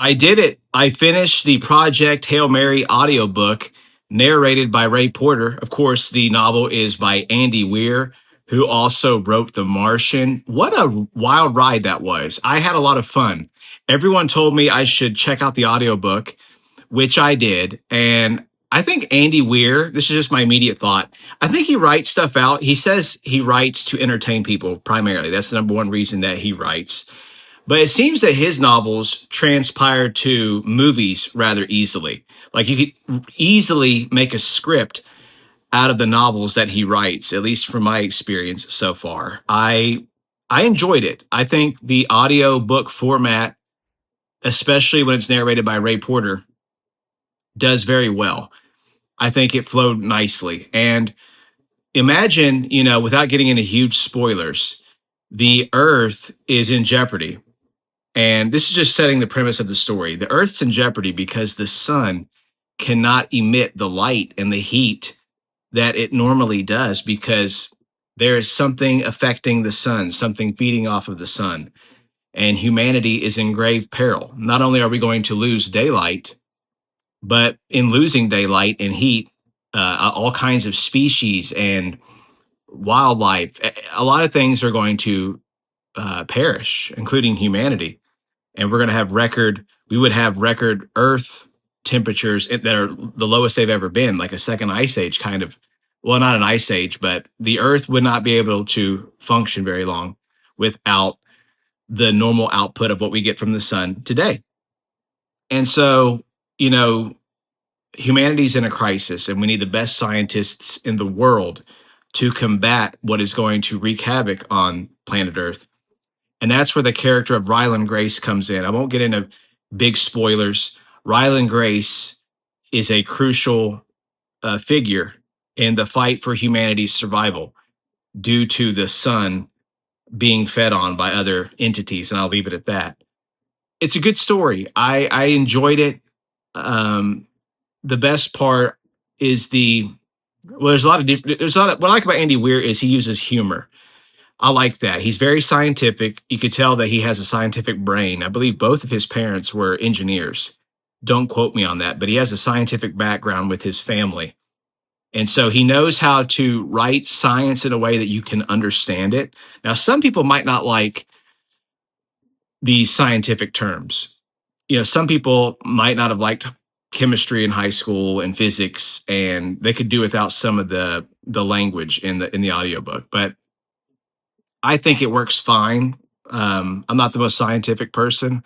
I did it. I finished the Project Hail Mary audiobook narrated by Ray Porter. Of course, the novel is by Andy Weir, who also wrote The Martian. What a wild ride that was. I had a lot of fun. Everyone told me I should check out the audiobook, which I did. And I think Andy Weir, this is just my immediate thought. I think he writes stuff out. He says he writes to entertain people primarily. That's the number one reason that he writes. But it seems that his novels transpire to movies rather easily. Like you could easily make a script out of the novels that he writes, at least from my experience so far. I enjoyed it. I think the audio book format, especially when it's narrated by Ray Porter, does very well. I think it flowed nicely. And imagine, without getting into huge spoilers, the Earth is in jeopardy. And this is just setting the premise of the story. The Earth's in jeopardy because the sun cannot emit the light and the heat that it normally does because there is something affecting the sun, something feeding off of the sun. And humanity is in grave peril. Not only are we going to lose daylight, but in losing daylight and heat, all kinds of species and wildlife, a lot of things are going to perish, including humanity. And we're going to have we would have record Earth temperatures that are the lowest they've ever been, like a second ice age kind of. Well, not an ice age, but the Earth would not be able to function very long without the normal output of what we get from the sun today. And so, you know, humanity's in a crisis, and we need the best scientists in the world to combat what is going to wreak havoc on planet Earth. And that's where the character of Ryland Grace comes in. I won't get into big spoilers. Ryland Grace is a crucial figure in the fight for humanity's survival due to the sun being fed on by other entities. And I'll leave it at that. It's a good story. I enjoyed it. The best part is there's a lot of different, what I like about Andy Weir is he uses humor. I like that. He's very scientific. You could tell that he has a scientific brain. I believe both of his parents were engineers. Don't quote me on that, but he has a scientific background with his family. And so he knows how to write science in a way that you can understand it. Now, some people might not like these scientific terms. Some people might not have liked chemistry in high school and physics, and they could do without some of the language in the audiobook. But I think it works fine. I'm not the most scientific person.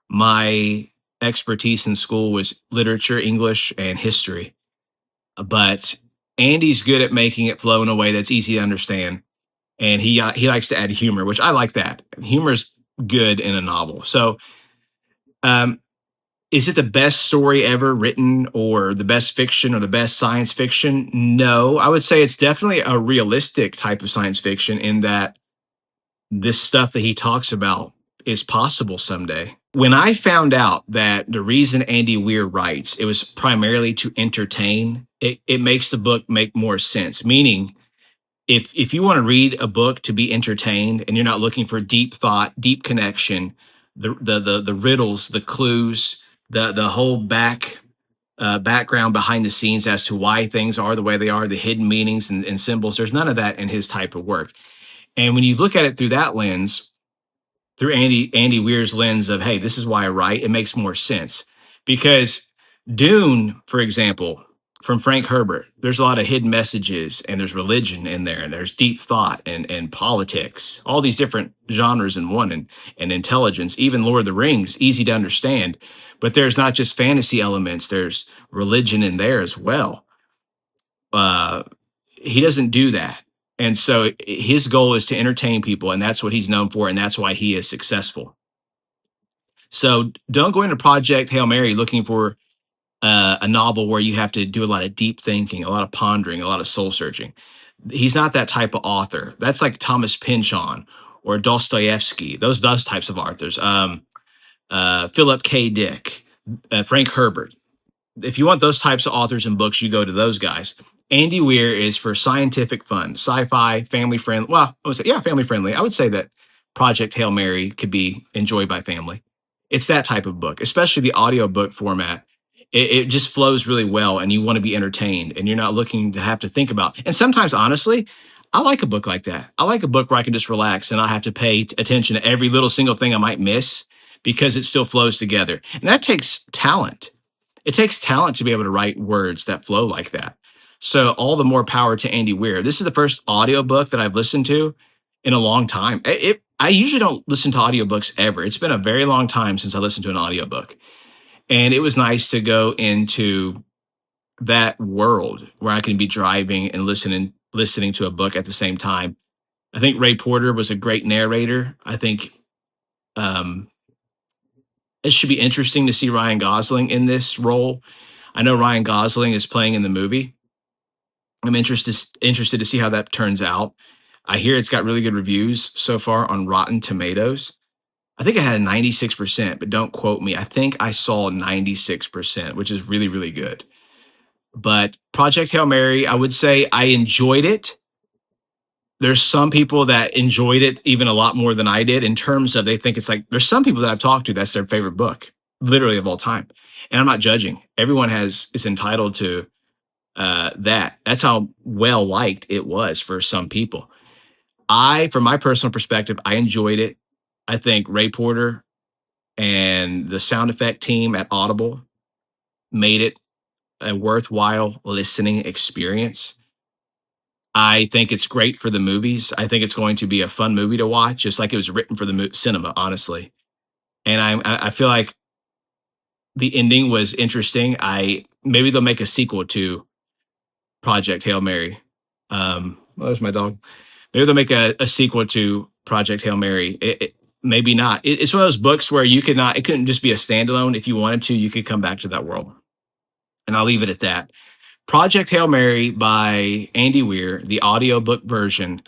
My expertise in school was literature, English, and history. But Andy's good at making it flow in a way that's easy to understand, and he likes to add humor, which I like that. Humor's good in a novel. So, is it the best story ever written, or the best fiction, or the best science fiction? No, I would say it's definitely a realistic type of science fiction in that this stuff that he talks about is possible someday. When I found out that the reason Andy Weir writes, it was primarily to entertain, it makes the book make more sense. Meaning, if you want to read a book to be entertained and you're not looking for deep thought, deep connection, the riddles, the clues, the whole background behind the scenes as to why things are the way they are, the hidden meanings and symbols, there's none of that in his type of work. And when you look at it through that lens, through Andy Weir's lens of, hey, this is why I write, it makes more sense. Because Dune, for example, from Frank Herbert, there's a lot of hidden messages, and there's religion in there, and there's deep thought and politics, all these different genres in one, and intelligence. Even Lord of the Rings, easy to understand, but there's not just fantasy elements, there's religion in there as well. He doesn't do that. And so his goal is to entertain people, and that's what he's known for, and that's why he is successful. So don't go into Project Hail Mary looking for a novel where you have to do a lot of deep thinking, a lot of pondering, a lot of soul searching. He's not that type of author. That's like Thomas Pynchon or Dostoevsky, those types of authors. Philip K. Dick, Frank Herbert. If you want those types of authors and books, you go to those guys. Andy Weir is for scientific fun, sci-fi, family friendly. Well, I would say, yeah, family friendly. I would say that Project Hail Mary could be enjoyed by family. It's that type of book, especially the audiobook format. It just flows really well and you want to be entertained and you're not looking to have to think about. And sometimes, honestly, I like a book like that. I like a book where I can just relax and not have to pay attention to every little single thing I might miss because it still flows together. And that takes talent. It takes talent to be able to write words that flow like that. So all the more power to Andy Weir. This is the first audiobook that I've listened to in a long time. I usually don't listen to audiobooks ever. It's been a very long time since I listened to an audiobook. And it was nice to go into that world where I can be driving and listening to a book at the same time. I think Ray Porter was a great narrator. I think um, it should be interesting to see Ryan Gosling in this role. I know Ryan Gosling is playing in the movie. I'm interested to see how that turns out. I hear it's got really good reviews so far on Rotten Tomatoes. I think it had a 96%, but don't quote me. I think I saw 96%, which is really, really good. But Project Hail Mary, I would say I enjoyed it. There's some people that enjoyed it even a lot more than I did in terms of they think it's like there's some people that I've talked to that's their favorite book, literally of all time. And I'm not judging. Everyone is entitled to that. That's how well liked it was for some people. From my personal perspective, I enjoyed it. I think Ray Porter and the sound effect team at Audible made it a worthwhile listening experience. I think it's great for the movies. I think it's going to be a fun movie to watch, just like it was written for the cinema, honestly. And I feel like the ending was interesting. I maybe they'll make a sequel to Project Hail Mary. Well, there's my dog. Maybe they'll make a sequel to Project Hail Mary. Maybe not. It's one of those books where you could not. It couldn't just be a standalone. If you wanted to, you could come back to that world. And I'll leave it at that. Project Hail Mary by Andy Weir, the audiobook version,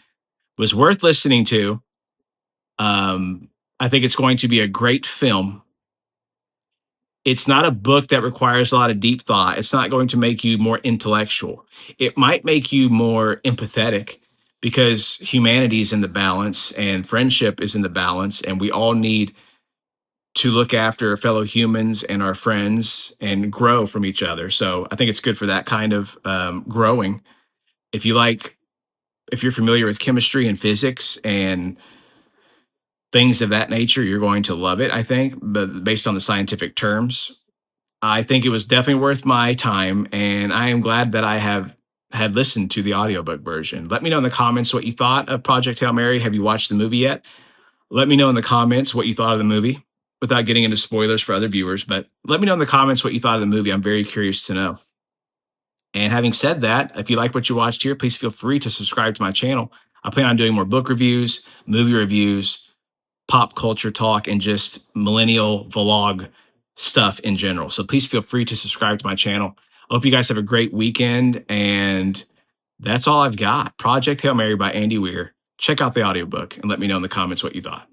was worth listening to. I think it's going to be a great film. It's not a book that requires a lot of deep thought. It's not going to make you more intellectual. It might make you more empathetic because humanity is in the balance and friendship is in the balance, and we all need to look after fellow humans and our friends and grow from each other. So I think it's good for that kind of growing. If you like, if you're familiar with chemistry and physics and things of that nature, you're going to love it, I think, but based on the scientific terms. I think it was definitely worth my time, and I am glad that I have had listened to the audiobook version. Let me know in the comments what you thought of Project Hail Mary. Have you watched the movie yet? Let me know in the comments what you thought of the movie without getting into spoilers for other viewers, but let me know in the comments what you thought of the movie. I'm very curious to know. And having said that, if you like what you watched here, please feel free to subscribe to my channel. I plan on doing more book reviews, movie reviews, pop culture talk, and just millennial vlog stuff in general. So please feel free to subscribe to my channel. I hope you guys have a great weekend. And that's all I've got. Project Hail Mary by Andy Weir. Check out the audiobook and let me know in the comments what you thought.